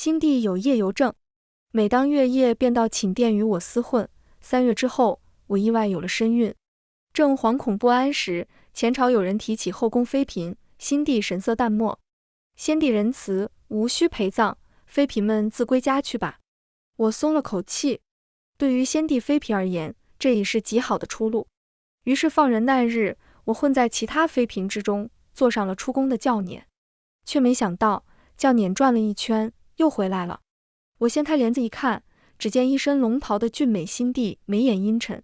心地有夜游症，每当月夜便到寝殿与我厮混。3月之后，我意外有了身孕。正惶恐不安时，前朝有人提起后宫妃嫔，心地神色淡漠。先帝仁慈，无需陪葬，妃嫔们自归家去吧。我松了口气，对于先帝妃嫔而言，这已是极好的出路。于是放人那日，我混在其他妃嫔之中，坐上了出宫的轿辇，却没想到轿辇转了一圈，又回来了。我掀开帘子一看，只见一身龙袍的俊美心地眉眼阴沉，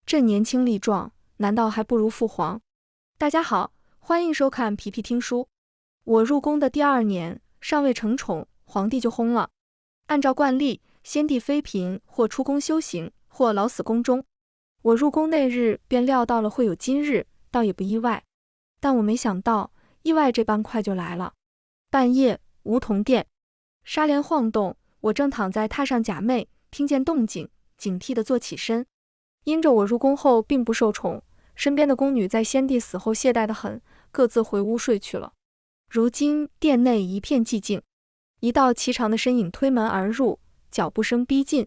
这年轻力壮，难道还不如父皇？大家好，欢迎收看皮皮听书。我入宫的第2年，尚未承宠，皇帝就薨了。按照惯例，先帝妃嫔或出宫修行，或老死宫中。我入宫那日便料到了会有今日，倒也不意外。但我没想到，意外这般快就来了。半夜，梧桐殿，纱帘晃动，我正躺在榻上假寐，听见动静，警惕地坐起身。因着我入宫后并不受宠，身边的宫女在先帝死后懈怠得很，各自回屋睡去了。如今殿内一片寂静，一道颀长的身影推门而入，脚步声逼近。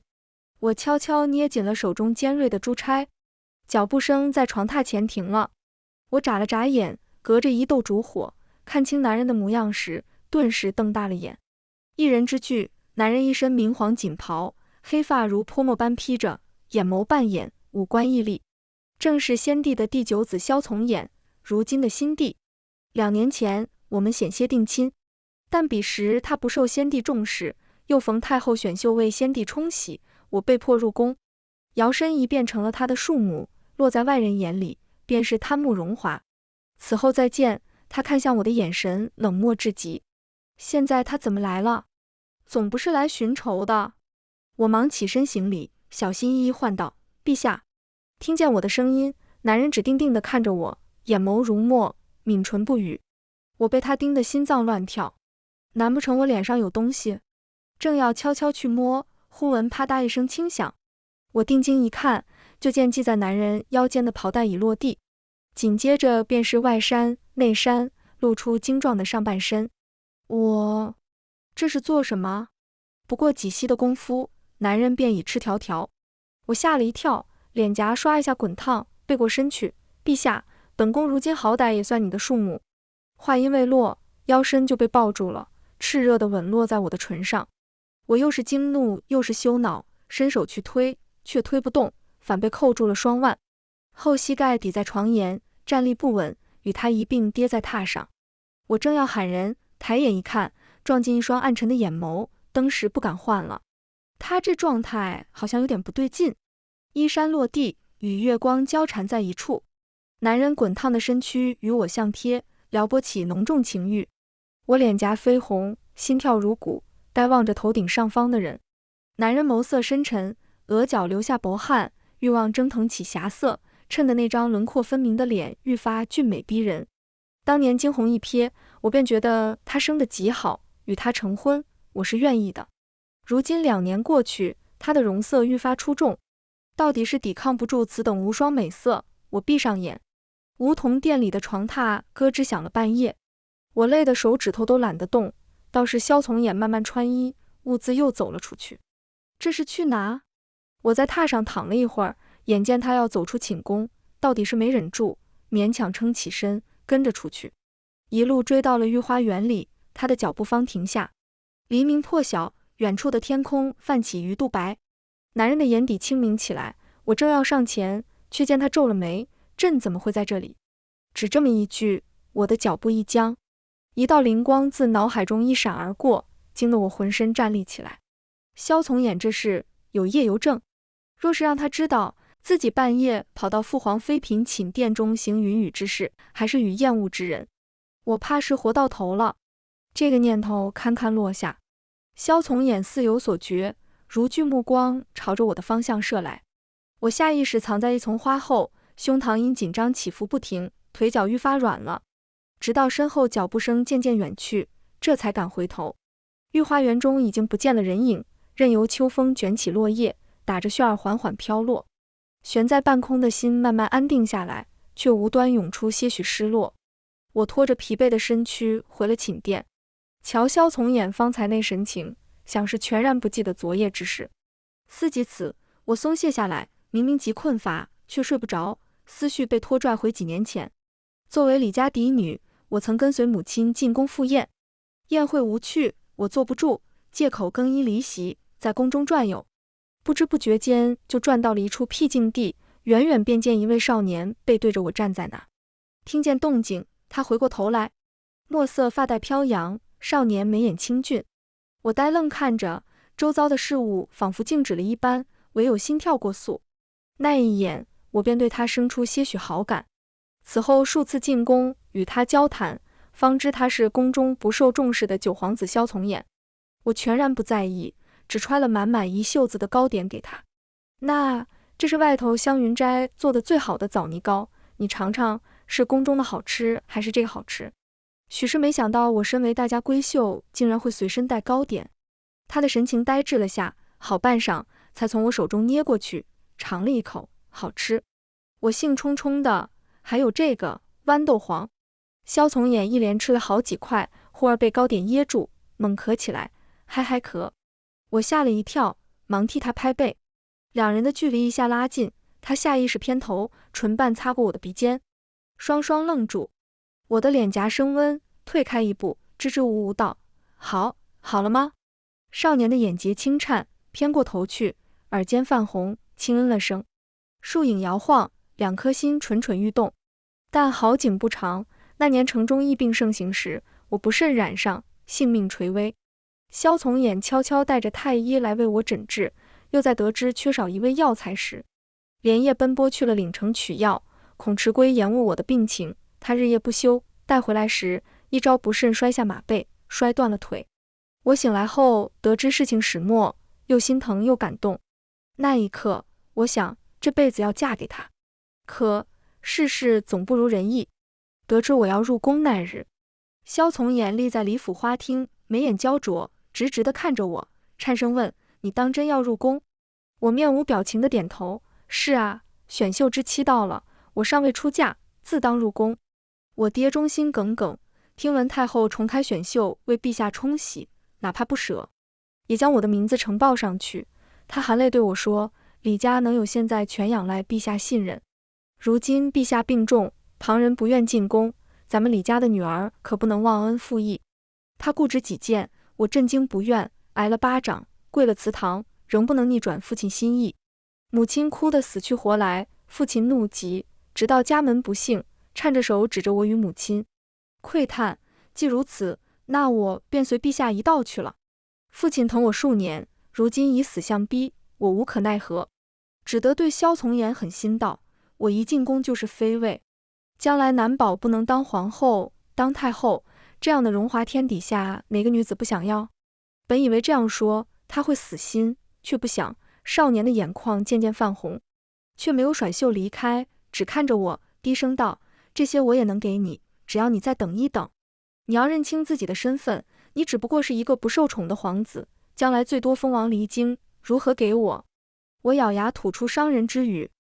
我悄悄捏紧了手中尖锐的珠钗，脚步声在床榻前停了。我眨了眨眼，隔着一斗烛火，看清男人的模样时，顿时瞪大了眼。一人之距，男人一身明黄锦袍，黑发如泼墨般披着，眼眸半掩，五官屹立，正是先帝的第9子萧从衍，如今的新帝。2年前，我们险些定亲，但彼时他不受先帝重视，又逢太后选秀为先帝冲喜，我被迫入宫，摇身一变成了他的庶母，落在外人眼里，便是贪慕荣华。此后再见，他看向我的眼神冷漠至极。现在他怎么来了？总不是来寻仇的。我忙起身行礼，小心翼翼唤道：“陛下。”听见我的声音，男人只定定地看着我，眼眸如墨，抿唇不语。我被他盯得心脏乱跳，难不成我脸上有东西？正要悄悄去摸，忽闻啪嗒一声轻响。我定睛一看，就见系在男人腰间的袍带已落地，紧接着便是外衫、内衫，露出精壮的上半身。这是做什么？不过几息的功夫，男人便已赤条条。我吓了一跳，脸颊刷一下滚烫，背过身去：“陛下，本宫如今好歹也算你的庶母。”话音未落，腰身就被抱住了，炽热的吻落在我的唇上。我又是惊怒又是羞恼，伸手去推，却推不动，反被扣住了双腕，后膝盖抵在床沿，站立不稳，与他一并跌在榻上。我正要喊人，抬眼一看，撞进一双暗沉的眼眸，登时不敢唤了。他这状态好像有点不对劲。衣衫落地，与月光交缠在一处，男人滚烫的身躯与我相贴，撩拨起浓重情欲。我脸颊绯红，心跳如鼓，呆望着头顶上方的人。男人眸色深沉，额角流下薄汗，欲望蒸腾起霞色，衬得那张轮廓分明的脸愈发俊美逼人。当年惊鸿一瞥，我便觉得他生得极好，与他成婚，我是愿意的。如今2年过去，他的容色愈发出众，到底是抵抗不住此等无双美色。我闭上眼，梧桐殿里的床榻咯吱响了半夜，我累得手指头都懒得动，倒是萧从衍慢慢穿衣，兀自又走了出去。这是去哪？我在榻上躺了一会儿，眼见他要走出寝宫，到底是没忍住，勉强撑起身，跟着出去。一路追到了御花园里，他的脚步方停下。黎明破晓，远处的天空泛起鱼肚白，男人的眼底清明起来。我正要上前，却见他皱了眉：“朕怎么会在这里？”只这么一句，我的脚步一僵，一道灵光自脑海中一闪而过，惊得我浑身站立起来。萧从衍这是有夜游症，若是让他知道自己半夜跑到父皇妃嫔寝殿中行云雨之事，还是与厌恶之人，我怕是活到头了。这个念头堪堪落下，萧从衍似有所觉，如炬目光朝着我的方向射来。我下意识藏在一丛花后，胸膛因紧张起伏不停，腿脚愈发软了。直到身后脚步声渐渐远去，这才敢回头。御花园中已经不见了人影，任由秋风卷起落叶，打着旋儿缓缓飘落。悬在半空的心慢慢安定下来，却无端涌出些许失落。我拖着疲惫的身躯回了寝殿，瞧萧从衍方才那神情，想是全然不记得昨夜之事。思及此，我松懈下来，明明极困乏，却睡不着，思绪被拖拽回几年前。作为李家嫡女，我曾跟随母亲进宫赴宴，宴会无趣，我坐不住，借口更衣离席，在宫中转悠。不知不觉间就转到了一处僻静地，远远便见一位少年背对着我站在那。听见动静，他回过头来，墨色发带飘扬，少年眉眼清俊。我呆愣看着，周遭的事物仿佛静止了一般，唯有心跳过速。那一眼，我便对他生出些许好感。此后数次进宫与他交谈，方知他是宫中不受重视的九皇子萧从衍。我全然不在意，只揣了满满一袖子的糕点给他。这是外头香云斋做的最好的枣泥糕，你尝尝，是宫中的好吃，还是这个好吃？许是没想到我身为大家闺秀，竟然会随身带糕点。他的神情呆滞了下，好半晌，才从我手中捏过去，尝了一口，好吃。我兴冲冲的，还有这个豌豆黄。萧从衍一连吃了好几块，忽而被糕点噎住，猛咳起来，嗨嗨咳。我吓了一跳，忙替他拍背。两人的距离一下拉近，他下意识偏头，唇瓣擦过我的鼻尖。双双愣住，我的脸颊升温，退开一步，支支吾吾道：“好了吗？”少年的眼睫轻颤，偏过头去，耳尖泛红，轻嗯了声。树影摇晃，两颗心蠢蠢欲动。但好景不长，那年城中疫病盛行时，我不慎染上，性命垂危。萧从衍悄悄带着太医来为我诊治，又在得知缺少一味药材时，连夜奔波去了岭城取药，恐迟归延误我的病情，他日夜不休，带回来时一招不慎摔下马背，摔断了腿。我醒来后得知事情始末，又心疼又感动。那一刻，我想这辈子要嫁给他。可世事总不如人意，得知我要入宫那日，萧从衍立在李府花厅，眉眼焦灼，直直地看着我，颤声问：“你当真要入宫？”我面无表情地点头：“是啊，选秀之期到了，我尚未出嫁，自当入宫。”我爹忠心耿耿，听闻太后重开选秀，为陛下冲喜，哪怕不舍，也将我的名字呈报上去。他含泪对我说：“李家能有现在，全仰赖陛下信任。如今陛下病重，旁人不愿进宫，咱们李家的女儿可不能忘恩负义。”他固执己见，我震惊不愿，挨了巴掌，跪了祠堂，仍不能逆转父亲心意。母亲哭得死去活来，父亲怒极，直到家门不幸，颤着手指着我与母亲，喟叹：“既如此，那我便随陛下一道去了。”父亲疼我数年，如今以死相逼，我无可奈何，只得对萧从衍狠心道：“我一进宫就是妃位，将来难保不能当皇后、当太后，这样的荣华天底下，哪个女子不想要？”本以为这样说他会死心，却不想少年的眼眶渐渐泛红，却没有甩袖离开，只看着我，低声道：“这些我也能给你，只要你再等一等。你要认清自己的身份，你只不过是一个不受宠的皇子，将来最多封王离京，如何给我？”我咬牙吐出伤人之语。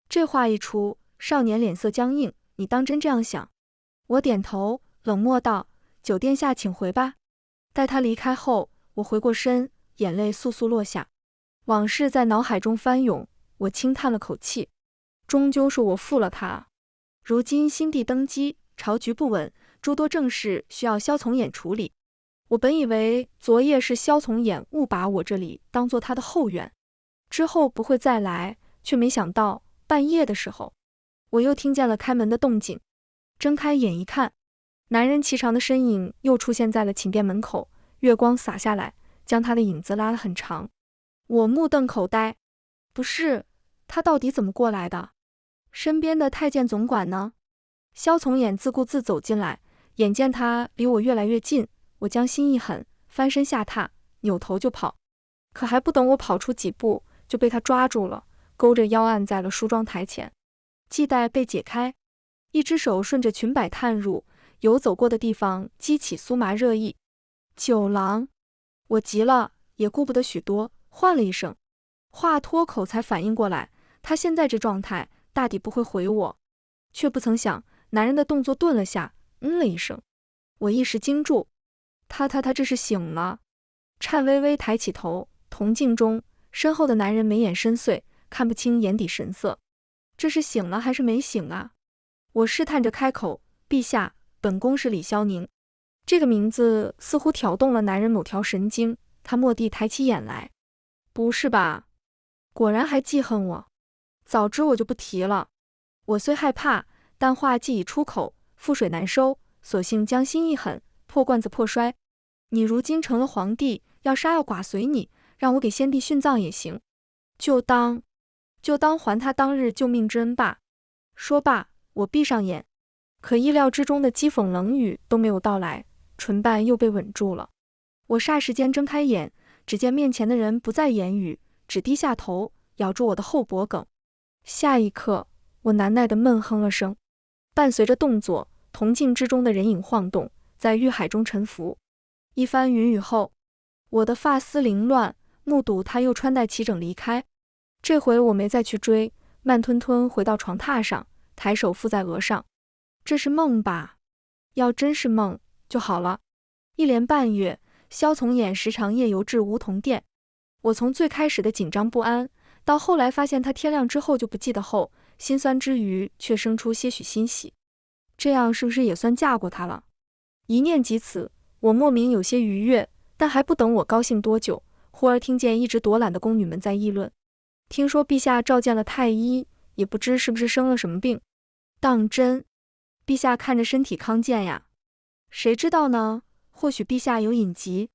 这话一出，少年脸色僵硬：“你当真这样想？”我点头，冷漠道：“九殿下请回吧。”待他离开后，我回过身，眼泪簌簌落下，往事在脑海中翻涌，我轻叹了口气，终究是我负了他。如今新帝登基，朝局不稳，诸多政事需要萧从衍处理。我本以为昨夜是萧从衍误把我这里当做他的后院，之后不会再来，却没想到半夜的时候，我又听见了开门的动静。睁开眼一看，男人颀长的身影又出现在了寝殿门口，月光洒下来，将他的影子拉得很长。我目瞪口呆，不是，他到底怎么过来的？身边的太监总管呢？萧从衍自顾自走进来，眼见他离我越来越近，我将心一狠，翻身下榻，扭头就跑。可还不等我跑出几步，就被他抓住了，勾着腰按在了梳妆台前。系带被解开，一只手顺着裙摆探入，有走过的地方激起酥麻热意。九郎，我急了，也顾不得许多，唤了一声。话脱口才反应过来，他现在这状态大抵不会回我，却不曾想男人的动作顿了下，了一声。我一时惊住，他这是醒了。颤巍巍抬起头，铜镜中身后的男人眉眼深邃，看不清眼底神色。这是醒了还是没醒啊？我试探着开口，陛下，本宫是李霄宁。这个名字似乎挑动了男人某条神经，他蓦地抬起眼来。不是吧？果然还记恨我，早知我就不提了。我虽害怕，但话既已出口，覆水难收，索性将心一狠，破罐子破摔。你如今成了皇帝，要杀要剐随你，让我给先帝殉葬也行，就当还他当日救命之恩吧。说罢，我闭上眼，可意料之中的讥讽冷语都没有到来，唇瓣又被吻住了。我霎时间睁开眼，只见面前的人不再言语，只低下头咬住我的后脖梗。下一刻，我难耐地闷哼了声，伴随着动作，铜镜之中的人影晃动，在欲海中沉浮。一番云雨后，我的发丝凌乱，目睹他又穿戴齐整离开。这回我没再去追，慢吞吞回到床榻上，抬手附在额上。这是梦吧？要真是梦就好了。1连半月，萧从衍时常夜游至梧桐殿。我从最开始的紧张不安，到后来发现他天亮之后就不记得后，心酸之余却生出些许欣喜。这样是不是也算嫁过他了？一念及此，我莫名有些愉悦，但还不等我高兴多久，忽而听见一直躲懒的宫女们在议论。听说陛下召见了太医，也不知是不是生了什么病。当真？陛下看着身体康健呀？谁知道呢？或许陛下有隐疾。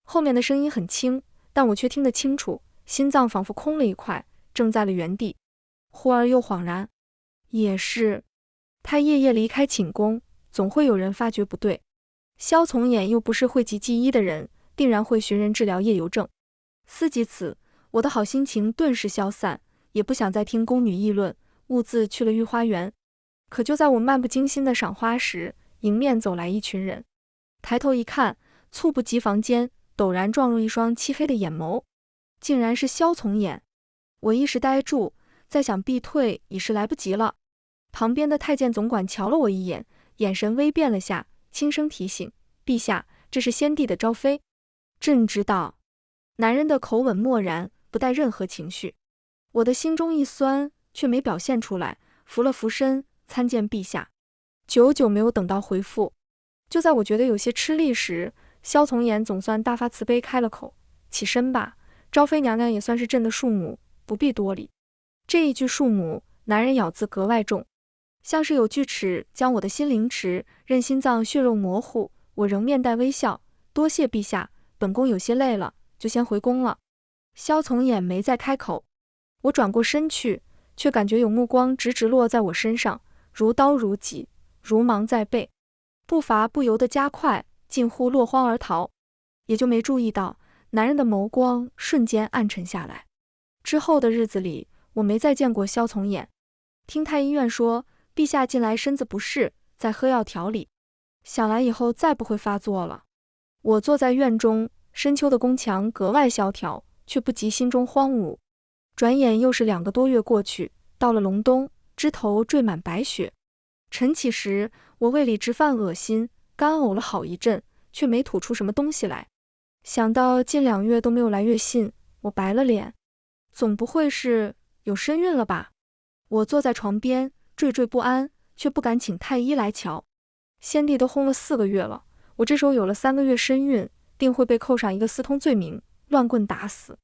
后面的声音很轻，但我却听得清楚，心脏仿佛空了一块，怔在了原地。忽而又恍然，也是，他夜夜离开寝宫，总会有人发觉不对。萧从衍又不是讳疾忌医的人，定然会寻人治疗夜游症。思及此，我的好心情顿时消散，也不想再听宫女议论，兀自去了御花园。可就在我漫不经心的赏花时，迎面走来一群人。抬头一看，猝不及防间，陡然撞入一双漆黑的眼眸，竟然是萧从衍。我一时呆住，再想避退已是来不及了。旁边的太监总管瞧了我一眼，眼神微变了下，轻声提醒：“陛下，这是先帝的昭妃。”朕知道。男人的口吻漠然，不带任何情绪。我的心中一酸，却没表现出来，扶了扶身，参见陛下。久久没有等到回复，就在我觉得有些吃力时，萧从衍总算大发慈悲开了口：“起身吧，昭妃娘娘也算是朕的庶母，不必多礼。”这一句庶母，男人咬字格外重，像是有锯齿将我的心凌迟，任心脏血肉模糊。我仍面带微笑：“多谢陛下，本宫有些累了，就先回宫了。”萧从衍没再开口。我转过身去，却感觉有目光直直落在我身上，如刀如戟，如芒在背。步伐不由得加快，近乎落荒而逃，也就没注意到男人的眸光瞬间暗沉下来。之后的日子里，我没再见过萧从衍。听太医院说，陛下近来身子不适，在喝药调理，想来以后再不会发作了。我坐在院中，深秋的宫墙格外萧条，却不及心中荒芜。转眼又是2个多月过去，到了隆冬，枝头缀满白雪。晨起时，我胃里直犯恶心，干呕了好一阵，却没吐出什么东西来。想到近2月都没有来月信，我白了脸。总不会是有身孕了吧？我坐在床边，惴惴不安，却不敢请太医来瞧。先帝都薨了4个月了，我这时候有了3个月身孕，定会被扣上一个私通罪名，乱棍打死。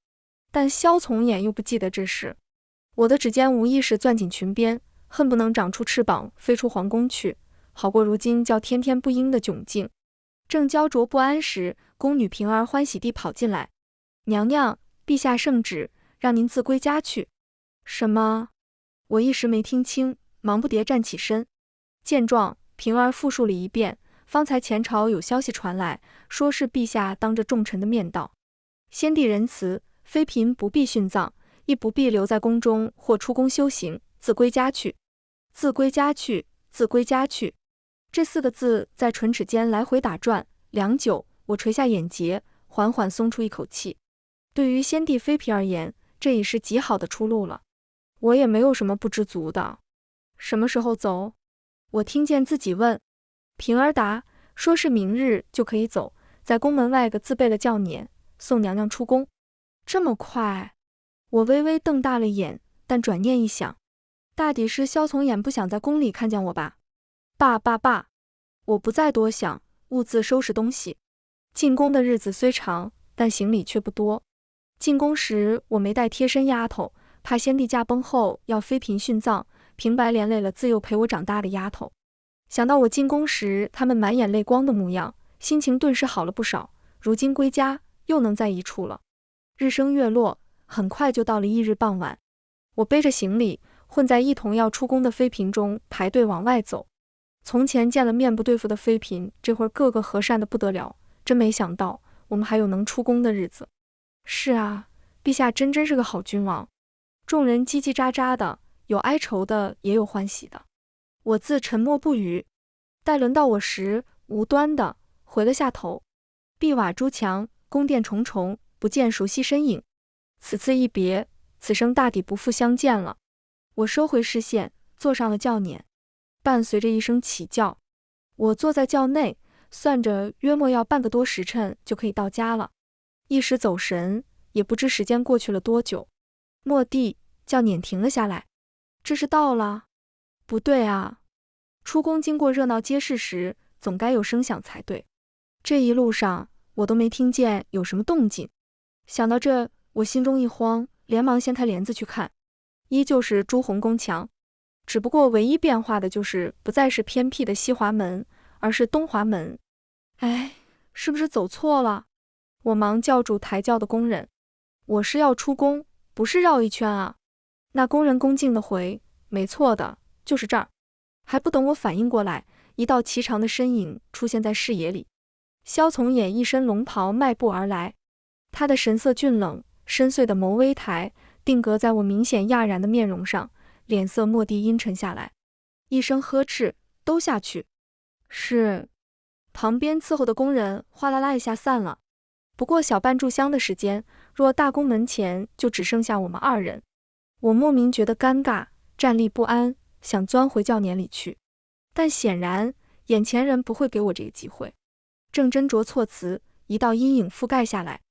但萧从衍又不记得这事。我的指尖无意识攥紧裙边，恨不能长出翅膀飞出皇宫去，好过如今叫天天不应的窘境。正焦灼不安时，宫女平儿欢喜地跑进来：“娘娘，陛下圣旨，让您自归家去。”什么？我一时没听清，忙不迭站起身。见状，平儿复述了一遍，方才前朝有消息传来，说是陛下当着众臣的面道：“先帝仁慈，妃嫔不必殉葬，亦不必留在宫中或出宫修行，自归家去。”自归家去，自归家去，这4个字在唇齿间来回打转，良久，我垂下眼睫，缓缓松出一口气。对于先帝妃嫔而言，这已是极好的出路了。我也没有什么不知足的。什么时候走？我听见自己问。平儿答，说是明日就可以走，在宫门外个自备了轿辇，送娘娘出宫。这么快？我微微瞪大了眼，但转念一想，大抵是萧从衍不想在宫里看见我吧。爸，我不再多想，兀自收拾东西。进宫的日子虽长，但行李却不多。进宫时我没带贴身丫头，怕先帝驾崩后要妃嫔殉葬，平白连累了自幼陪我长大的丫头。想到我进宫时他们满眼泪光的模样，心情顿时好了不少。如今归家又能在一处了。日升月落，很快就到了翌日傍晚。我背着行李，混在一同要出宫的妃嫔中排队往外走。从前见了面不对付的妃嫔，这会儿个个和善的不得了，真没想到我们还有能出宫的日子。是啊，陛下真是个好君王。众人叽叽喳喳的，有哀愁的，也有欢喜的。我自沉默不语。待轮到我时，无端的回了下头。碧瓦朱墙，宫殿重重，不见熟悉身影。此次一别，此生大抵不复相见了。我收回视线，坐上了轿辇，伴随着一声起轿。我坐在轿内，算着约莫要半个多时辰就可以到家了。一时走神，也不知时间过去了多久。蓦地，轿辇停了下来。这是到了？不对啊，出宫经过热闹街市时，总该有声响才对。这一路上我都没听见有什么动静。想到这，我心中一慌，连忙掀开帘子去看，依旧是朱红宫墙，只不过唯一变化的就是不再是偏僻的西华门，而是东华门。哎，是不是走错了？我忙叫住抬轿的工人，我是要出宫，不是绕一圈啊。那工人恭敬地回，没错的，就是这儿。还不等我反应过来，一道颀长的身影出现在视野里。萧从衍一身龙袍迈步而来，他的神色峻冷，深邃的眸微抬，定格在我明显讶然的面容上，脸色蓦地阴沉下来。一声呵斥，都下去。是。旁边伺候的工人哗啦啦一下散了。不过小半炷香的时间，若大宫门前就只剩下我们二人。我莫名觉得尴尬，站立不安，想钻回轿辇里去，但显然眼前人不会给我这个机会。正斟酌措辞，一道阴影覆盖下来，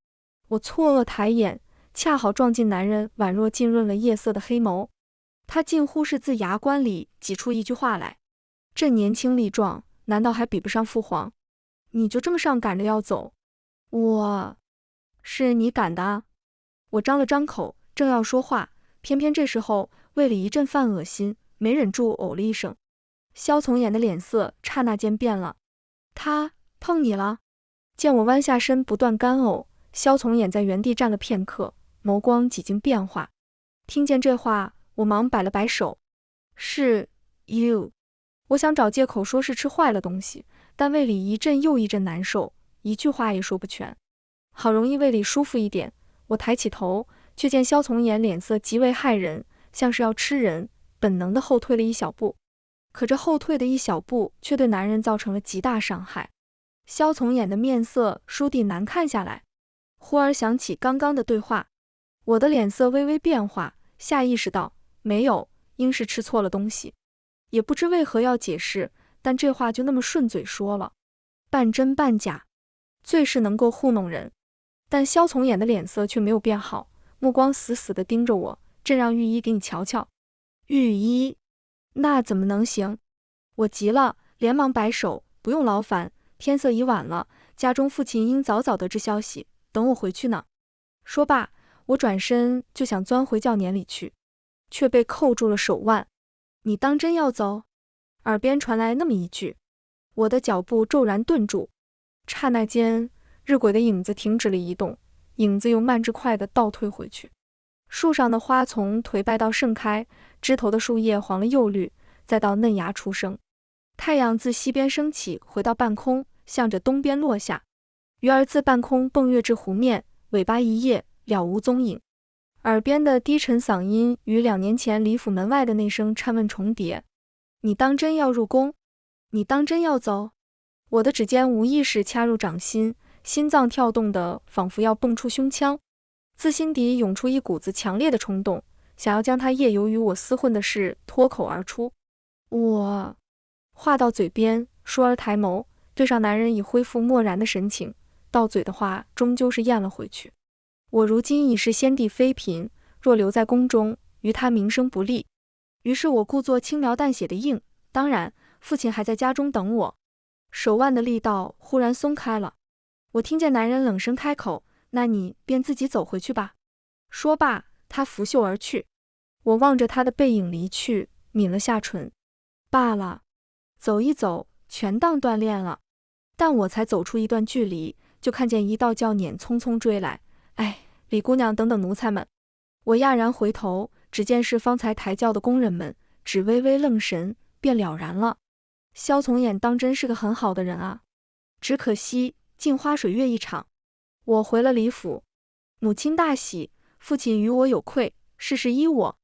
我错愕抬眼，恰好撞进男人宛若浸润了夜色的黑眸。他近乎是自牙关里挤出一句话来：这年轻力壮，难道还比不上父皇？你就这么上赶着要走？是你赶的啊？我张了张口，正要说话，偏偏这时候胃里一阵犯恶心，没忍住呕了一声。萧从衍的脸色刹那间变了。他碰你了？见我弯下身不断干呕，萧从衍在原地站了片刻，眸光几经变化。听见这话，我忙摆了摆手。是 you。 我想找借口说是吃坏了东西，但胃里一阵又一阵难受，一句话也说不全。好容易胃里舒服一点，我抬起头，却见萧从衍脸色极为骇人，像是要吃人，本能的后退了一小步。可这后退的一小步却对男人造成了极大伤害。萧从衍的面色倏地难看下来，忽而想起刚刚的对话，我的脸色微微变化，下意识道：没有，应是吃错了东西。也不知为何要解释，但这话就那么顺嘴说了，半真半假，最是能够糊弄人。但萧从衍的脸色却没有变好，目光死死地盯着我，朕让御医给你瞧瞧。御医？那怎么能行？我急了，连忙摆手，不用劳烦，天色已晚了，家中父亲应早早得知消息，等我回去呢。说罢，我转身就想钻回轿辇里去，却被扣住了手腕。你当真要走？耳边传来那么一句，我的脚步骤然顿住。刹那间，日晷的影子停止了移动，影子又慢之快地倒退回去。树上的花丛颓败到盛开，枝头的树叶黄了又绿，再到嫩芽出生。太阳自西边升起，回到半空，向着东边落下。鱼儿自半空蹦跃至湖面，尾巴一夜，了无踪影。耳边的低沉嗓音与2年前李府门外的那声颤问重叠。你当真要入宫？你当真要走？我的指尖无意识掐入掌心，心脏跳动的仿佛要蹦出胸腔，自心底涌出一股子强烈的冲动，想要将他夜游与我厮混的事脱口而出。话到嘴边，倏儿抬眸，对上男人已恢复漠然的神情，到嘴的话终究是咽了回去。我如今已是先帝妃嫔，若留在宫中，于他名声不利。于是我故作轻描淡写的应，当然，父亲还在家中等我。手腕的力道忽然松开了，我听见男人冷声开口：“那你便自己走回去吧。”说罢，他拂袖而去。我望着他的背影离去，抿了下唇。罢了，走一走，全当锻炼了。但我才走出一段距离，就看见一道轿辇匆匆追来。哎，李姑娘等等奴才们！我讶然回头，只见是方才抬轿的工人们，只微微愣神，便了然了。萧从衍当真是个很好的人啊，只可惜镜花水月一场。我回了李府，母亲大喜，父亲与我有愧，事事依我。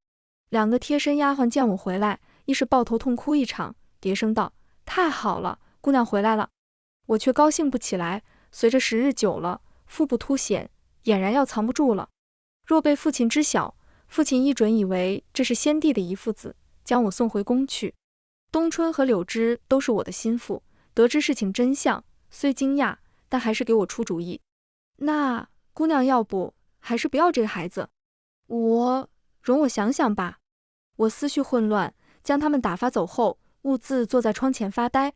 两个贴身丫鬟见我回来，一是抱头痛哭一场，叠声道：“太好了，姑娘回来了。”我却高兴不起来，随着时日久了，腹部凸显，俨然要藏不住了。若被父亲知晓，父亲一准以为这是先帝的遗腹子，将我送回宫去。冬春和柳枝都是我的心腹，得知事情真相，虽惊讶，但还是给我出主意。那姑娘要不还是不要这个孩子？容我想想吧。我思绪混乱，将他们打发走后，兀自坐在窗前发呆。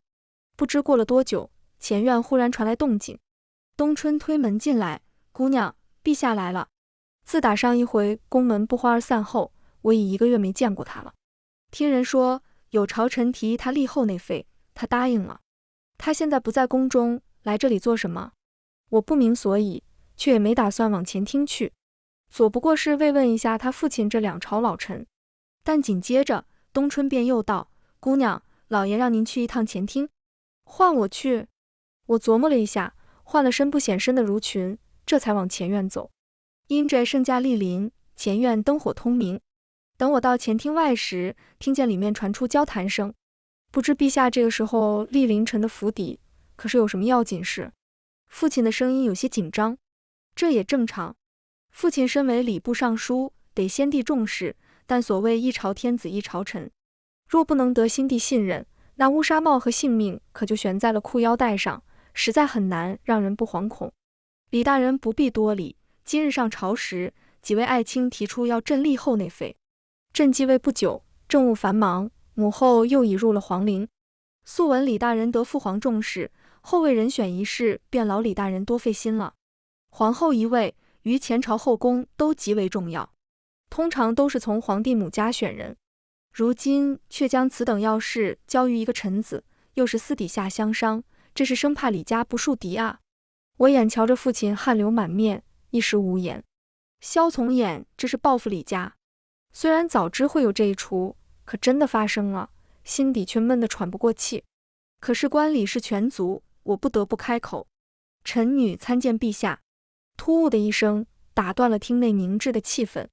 不知过了多久，前院忽然传来动静。冬春推门进来：“姑娘，陛下来了。”自打上一回宫门不欢而散后，我已1个月没见过他了。听人说有朝臣提他立后内妃，他答应了。他现在不在宫中，来这里做什么？我不明所以，却也没打算往前听去，左不过是慰问一下他父亲这两朝老臣。但紧接着，冬春便又道：“姑娘，老爷让您去一趟前厅。”换我去？我琢磨了一下，换了身不显身的襦裙，这才往前院走。因着圣驾莅临，前院灯火通明。等我到前厅外时，听见里面传出交谈声。不知陛下这个时候莅临臣的府邸，可是有什么要紧事？父亲的声音有些紧张。这也正常，父亲身为礼部尚书，得先帝重视，但所谓一朝天子一朝臣，若不能得先帝信任，那乌纱帽和性命可就悬在了裤腰带上，实在很难让人不惶恐。李大人不必多礼，今日上朝时，几位爱卿提出要朕立后内妃。朕继位不久，政务繁忙，母后又已入了皇陵，素闻李大人得父皇重视，后位人选一事便劳李大人多费心了。皇后一位于前朝后宫都极为重要，通常都是从皇帝母家选人，如今却将此等要事交于一个臣子，又是私底下相商，这是生怕李家不树敌啊。我眼瞧着父亲汗流满面，一时无言。萧从衍这是报复李家，虽然早知会有这一出，可真的发生了，心底却闷得喘不过气。可是官礼是全足，我不得不开口：“臣女参见陛下。”突兀的一声打断了厅内凝滞的气氛。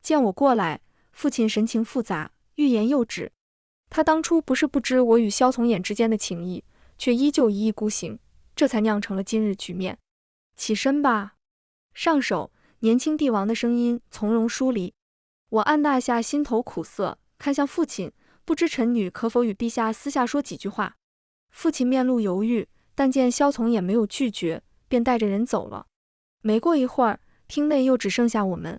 见我过来，父亲神情复杂，欲言又止。他当初不是不知我与萧从衍之间的情谊，却依旧一意孤行，这才酿成了今日局面。起身吧。上手，年轻帝王的声音从容疏离。我按捺下心头苦涩，看向父亲，不知臣女可否与陛下私下说几句话。父亲面露犹豫，但见萧从衍没有拒绝，便带着人走了。没过一会儿，厅内又只剩下我们。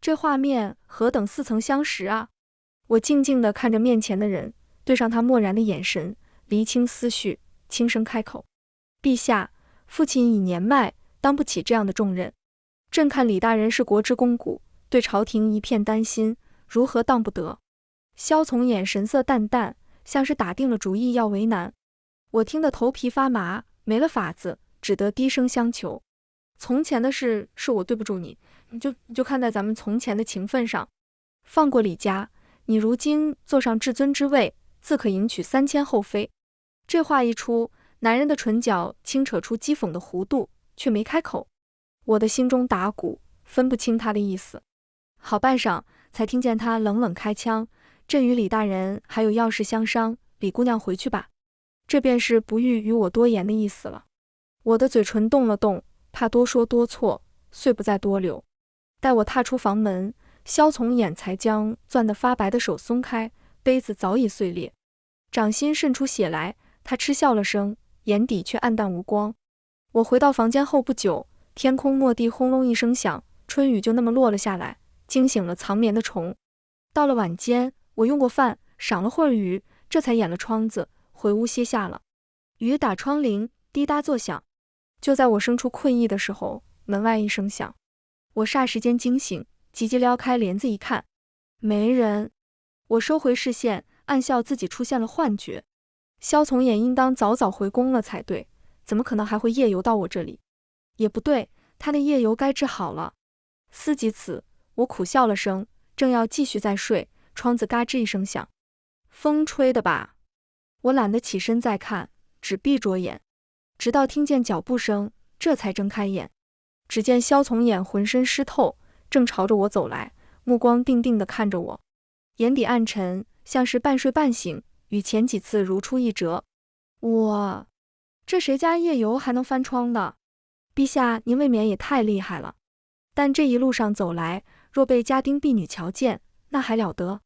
这画面何等似曾相识啊！我静静地看着面前的人，对上他漠然的眼神，厘清思绪，轻声开口：“陛下，父亲已年迈，当不起这样的重任。朕看李大人是国之肱骨，对朝廷一片担心，如何当不得？”萧从衍神色淡淡，像是打定了主意要为难。我听得头皮发麻，没了法子，只得低声相求：“从前的事是我对不住你，你就看在咱们从前的情分上，放过李家。你如今坐上至尊之位，自可迎娶3000后妃。”这话一出，男人的唇角轻扯出讥讽的弧度，却没开口。我的心中打鼓，分不清他的意思。好半晌，才听见他冷冷开腔：“朕与李大人还有要事相商，李姑娘回去吧。”这便是不欲与我多言的意思了。我的嘴唇动了动，怕多说多错，遂不再多留。待我踏出房门，萧从衍才将攥得发白的手松开，杯子早已碎裂，掌心渗出血来。他嗤笑了声，眼底却黯淡无光。我回到房间后不久，天空蓦地轰隆一声响，春雨就那么落了下来，惊醒了藏眠的虫。到了晚间，我用过饭，赏了会儿雨，这才掩了窗子，回屋歇下了。雨打窗棂，滴答作响。就在我生出困意的时候，门外一声响，我霎时间惊醒，急急撩开帘子一看，没人。我收回视线，暗笑自己出现了幻觉。萧从衍应当早早回宫了才对，怎么可能还会夜游到我这里？也不对，他那夜游该治好了。思及此，我苦笑了声，正要继续再睡，窗子嘎吱一声响，风吹的吧？我懒得起身再看，只闭着眼，直到听见脚步声，这才睁开眼。只见萧从衍浑身湿透，正朝着我走来，目光定定地看着我，眼底暗沉，像是半睡半醒，与前几次如出一辙。这谁家夜游还能翻窗的？陛下您未免也太厉害了。但这一路上走来，若被家丁婢女瞧见，那还了得？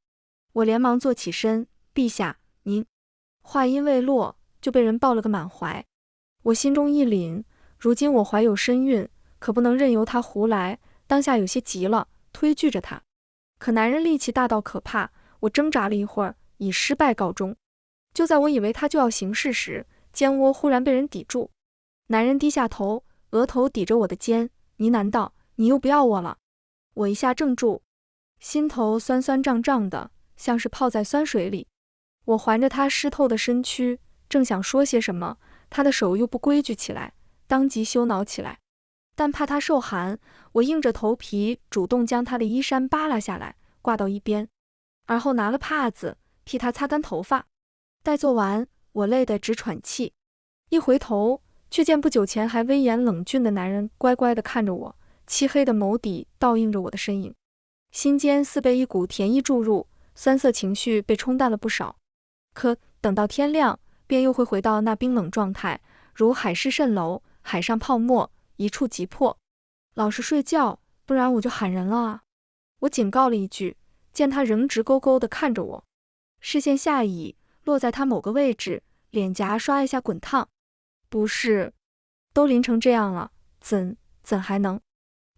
我连忙坐起身，陛下您……话音未落，就被人抱了个满怀。我心中一凛，如今我怀有身孕，可不能任由他胡来，当下有些急了，推拒着他。可男人力气大到可怕，我挣扎了一会儿，以失败告终。就在我以为他就要行事时，肩窝忽然被人抵住，男人低下头，额头抵着我的肩，呢喃道：“你又不要我了。”我一下怔住，心头酸酸胀胀的，像是泡在酸水里。我环着他湿透的身躯，正想说些什么，他的手又不规矩起来，当即羞恼起来。但怕他受寒，我硬着头皮主动将他的衣衫扒拉下来，挂到一边，而后拿了帕子替他擦干头发。待做完，我累得直喘气，一回头，却见不久前还威严冷峻的男人乖乖地看着我，漆黑的眸底倒映着我的身影，心间似被一股甜意注入，酸涩情绪被冲淡了不少。可等到天亮，便又会回到那冰冷状态，如海市蜃楼，海上泡沫，一触即破。老实睡觉，不然我就喊人了啊！我警告了一句，见他仍直勾勾地看着我，视线下移，落在他某个位置，脸颊刷一下滚烫。不是，都淋成这样了，怎还能？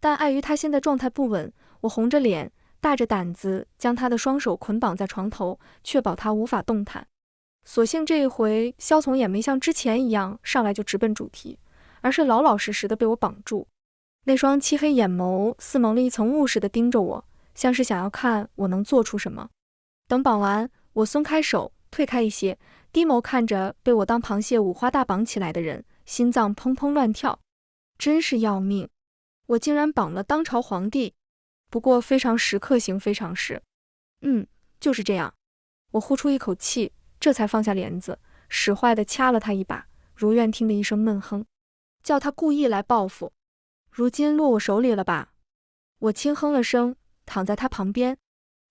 但碍于他现在状态不稳，我红着脸，大着胆子将他的双手捆绑在床头，确保他无法动弹。所幸这一回，萧从衍没像之前一样上来就直奔主题，而是老老实实的被我绑住。那双漆黑眼眸似蒙了一层雾似的盯着我，像是想要看我能做出什么。等绑完，我松开手，退开一些，低眸看着被我当螃蟹五花大绑起来的人，心脏砰砰乱跳。真是要命，我竟然绑了当朝皇帝！不过非常时刻行非常事。就是这样。我呼出一口气，这才放下帘子，使坏地掐了他一把，如愿听的一声闷哼，叫他故意来报复。如今落我手里了吧？我轻哼了声，躺在他旁边。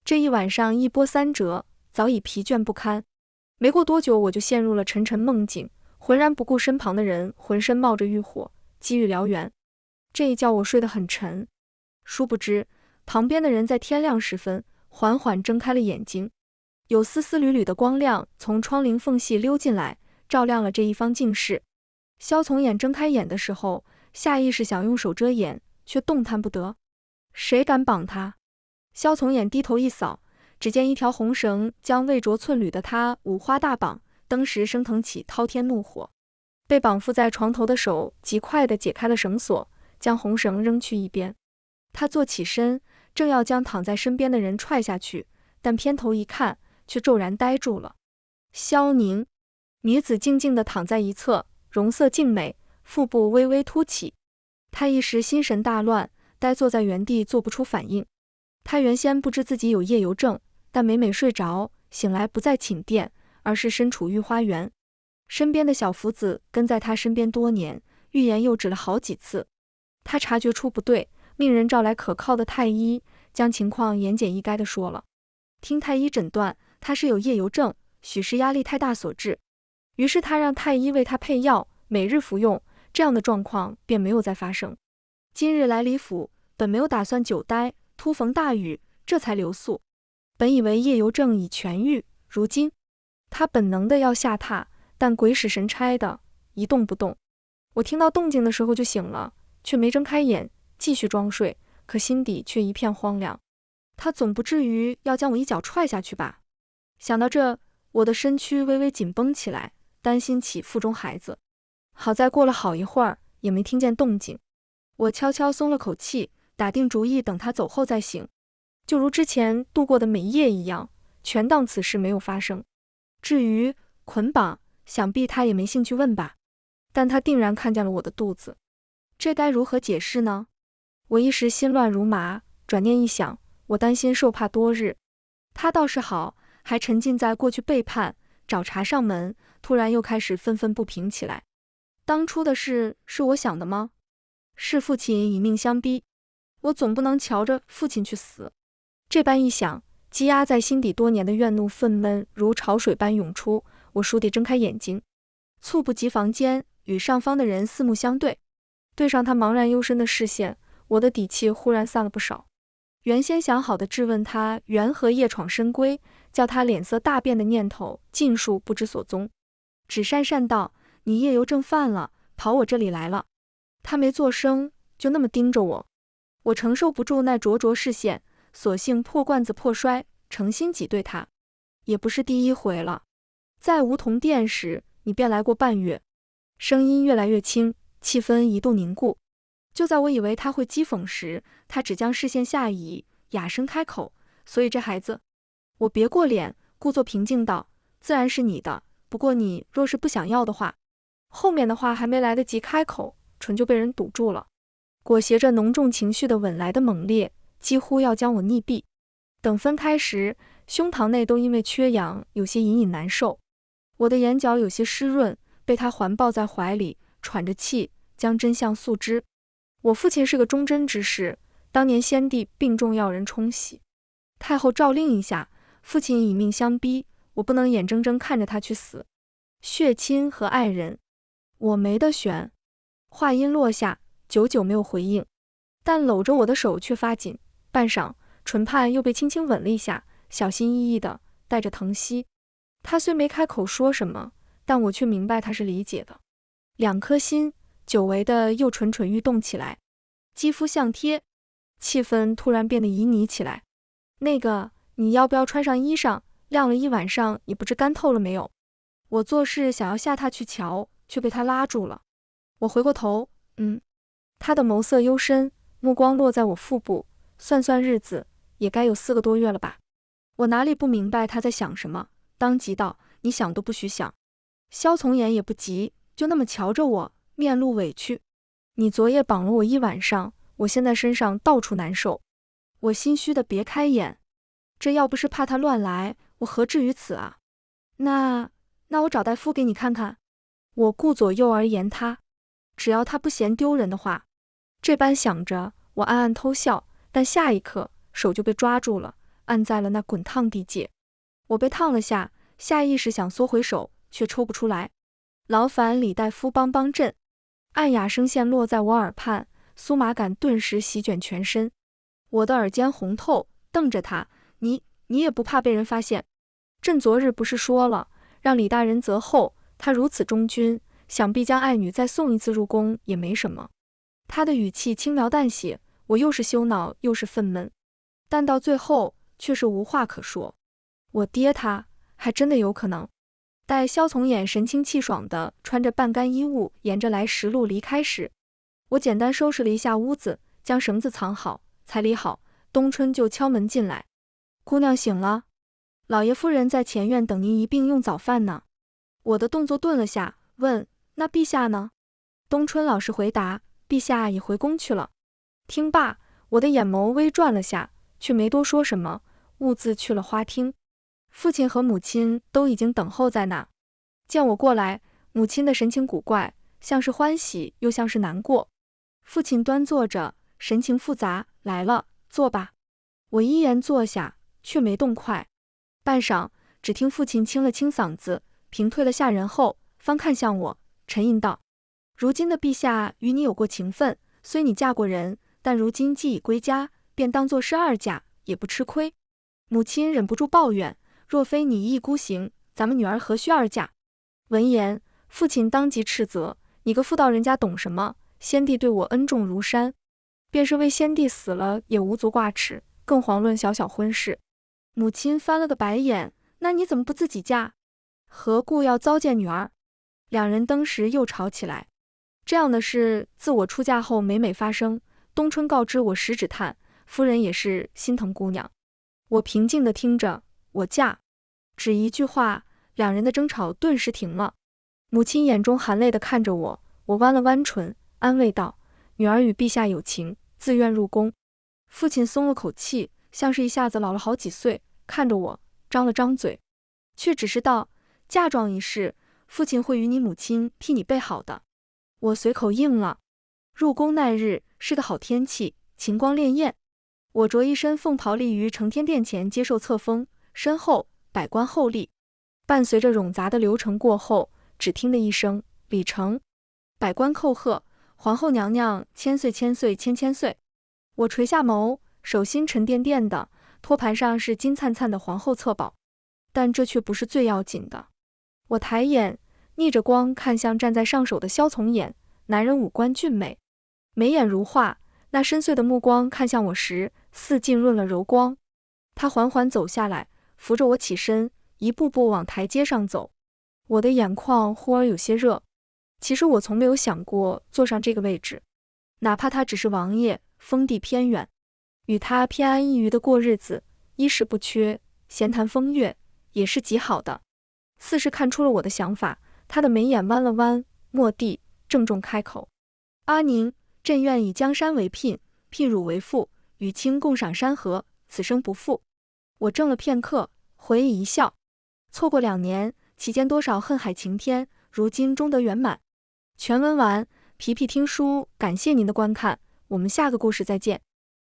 这一晚上一波三折，早已疲倦不堪。没过多久，我就陷入了沉沉梦境，浑然不顾身旁的人浑身冒着欲火，机遇燎原。这一觉我睡得很沉，殊不知旁边的人在天亮时分缓缓睁开了眼睛，有丝丝缕缕的光亮从窗棂缝隙溜进来，照亮了这一方静室。萧从衍睁开眼的时候，下意识想用手遮眼，却动弹不得。谁敢绑他？萧从衍低头一扫，只见一条红绳将未着寸缕的他五花大绑，登时升腾起滔天怒火。被绑缚在床头的手极快地解开了绳索，将红绳扔去一边。他坐起身，正要将躺在身边的人踹下去，但偏头一看，却骤然呆住了。萧宁，女子静静地躺在一侧，容色静美，腹部微微凸起。她一时心神大乱，呆坐在原地做不出反应。她原先不知自己有夜游症，但每每睡着，醒来不在寝殿，而是身处御花园。身边的小福子跟在她身边多年，欲言又止了好几次。她察觉出不对，命人召来可靠的太医，将情况言简意赅地说了。听太医诊断，他是有夜游症，许是压力太大所致。于是他让太医为他配药，每日服用，这样的状况便没有再发生。今日来李府，本没有打算久待，突逢大雨，这才留宿。本以为夜游症已痊愈，如今他本能的要下榻，但鬼使神差的一动不动。我听到动静的时候就醒了，却没睁开眼，继续装睡，可心底却一片荒凉。他总不至于要将我一脚踹下去吧？想到这，我的身躯微微紧绷起来，担心起腹中孩子。好在过了好一会儿，也没听见动静。我悄悄松了口气，打定主意等他走后再醒，就如之前度过的每夜一样，全当此事没有发生。至于捆绑，想必他也没兴趣问吧。但他定然看见了我的肚子，这该如何解释呢？我一时心乱如麻，转念一想，我担心受怕多日。他倒是好，还沉浸在过去背叛、找茬上门，突然又开始愤愤不平起来。当初的事是我想的吗？是父亲以命相逼，我总不能瞧着父亲去死。这般一想，积压在心底多年的怨怒愤懑如潮水般涌出，我倏地睁开眼睛，猝不及防间与上方的人四目相对，对上他茫然幽深的视线，我的底气忽然散了不少。原先想好的质问他缘何夜闯深闺，叫他脸色大变的念头尽数不知所踪，只讪讪道：“你夜游正犯了，跑我这里来了。”他没作声，就那么盯着我。我承受不住那灼灼视线，索性破罐子破摔，诚心挤兑他。也不是第一回了，在梧桐店时你便来过半月。声音越来越轻，气氛一度凝固。就在我以为他会讥讽时，他只将视线下移，哑声开口：“所以这孩子……”我别过脸，故作平静道：“自然是你的，不过你若是不想要的话……”后面的话还没来得及开口，唇就被人堵住了，裹挟着浓重情绪的吻来的猛烈，几乎要将我溺毙。等分开时，胸膛内都因为缺氧有些隐隐难受，我的眼角有些湿润，被他环抱在怀里，喘着气将真相诉之。我父亲是个忠贞之士，当年先帝病重要人冲洗，太后诏令一下，父亲以命相逼，我不能眼睁睁看着他去死。血亲和爱人，我没得选。话音落下，久久没有回应，但搂着我的手却发紧，半晌，唇畔又被轻轻吻了一下，小心翼翼的，带着疼惜。他虽没开口说什么，但我却明白他是理解的。两颗心久违的又蠢蠢欲动起来，肌肤相贴，气氛突然变得旖旎起来。那个，你要不要穿上衣裳？晾了一晚上也不知干透了没有。我做事想要下榻去瞧，却被他拉住了。我回过头，他的眸色幽深，目光落在我腹部，算算日子，也该有4个多月了吧。我哪里不明白他在想什么，当即道：“你想都不许想。”萧从言也不急，就那么瞧着我，面露委屈：“你昨夜绑了我一晚上，我现在身上到处难受。”我心虚的别开眼，这要不是怕他乱来，我何至于此啊？那我找大夫给你看看。我顾左右而言他，只要他不嫌丢人的话。这般想着，我暗暗偷笑，但下一刻手就被抓住了，按在了那滚烫地界。我被烫了下，下意识想缩回手，却抽不出来。劳烦李大夫帮帮朕。暗哑声线落在我耳畔，酥麻感顿时席卷全身。我的耳尖红透，瞪着他：“你也不怕被人发现？朕昨日不是说了，让李大人择后，他如此忠君，想必将爱女再送一次入宫也没什么。”他的语气轻描淡写，我又是羞恼又是愤懑，但到最后却是无话可说。我爹他还真的有可能。待萧从眼神清气爽的穿着半干衣物沿着来时路离开时，我简单收拾了一下屋子，将绳子藏好，才理好，冬春就敲门进来：“姑娘醒了，老爷夫人在前院等您一并用早饭呢。”我的动作顿了下，问：“那陛下呢？”冬春老实回答：“陛下已回宫去了。”听罢，我的眼眸微转了下，却没多说什么，兀自去了花厅。父亲和母亲都已经等候在那。见我过来，母亲的神情古怪，像是欢喜又像是难过。父亲端坐着，神情复杂：“来了，坐吧。”我依言坐下，却没动筷。半晌，只听父亲清了清嗓子，平退了下人后，方看向我，沉吟道：“如今的陛下与你有过情分，虽你嫁过人，但如今既已归家，便当作是2嫁，也不吃亏。”母亲忍不住抱怨：“若非你一意孤行，咱们女儿何须2嫁？”闻言，父亲当即斥责：“你个妇道人家懂什么？先帝对我恩重如山，便是为先帝死了也无足挂齿，更遑论小小婚事。母亲翻了个白眼，那你怎么不自己嫁？何故要糟践女儿？两人当时又吵起来。这样的事自我出嫁后每每发生。冬春告知我十指探，夫人也是心疼姑娘。我平静地听着，我嫁。只一句话，两人的争吵顿时停了。母亲眼中含泪地看着我，我弯了弯唇，安慰道：女儿与陛下有情，自愿入宫。父亲松了口气，像是一下子老了好几岁，看着我，张了张嘴，却只是道：嫁妆一事，父亲会与你母亲替你备好的。我随口应了。入宫那日是个好天气，晴光潋滟。我着一身凤袍立于承天殿前接受册封，身后百官候立。伴随着冗杂的流程过后，只听得一声礼成，百官叩贺，皇后娘娘千岁千岁千千岁。我垂下眸，手心沉甸甸的，托盘上是金灿灿的皇后册宝，但这却不是最要紧的。我抬眼逆着光看向站在上首的萧从衍，男人五官俊美，眉眼如画，那深邃的目光看向我时，似浸润了柔光。他缓缓走下来，扶着我起身，一步步往台阶上走。我的眼眶忽而有些热。其实我从没有想过坐上这个位置，哪怕他只是王爷，封地偏远，与他偏安一隅的过日子，衣食不缺，闲谈风月，也是极好的。似是看出了我的想法，他的眉眼弯了弯，蓦地郑重开口：阿宁，朕愿以江山为聘，聘汝为妇，与卿共赏山河，此生不负。我怔了片刻，回以一笑。错过2年，其间多少恨海情天，如今终得圆满。全文完，皮皮听书感谢您的观看，我们下个故事再见。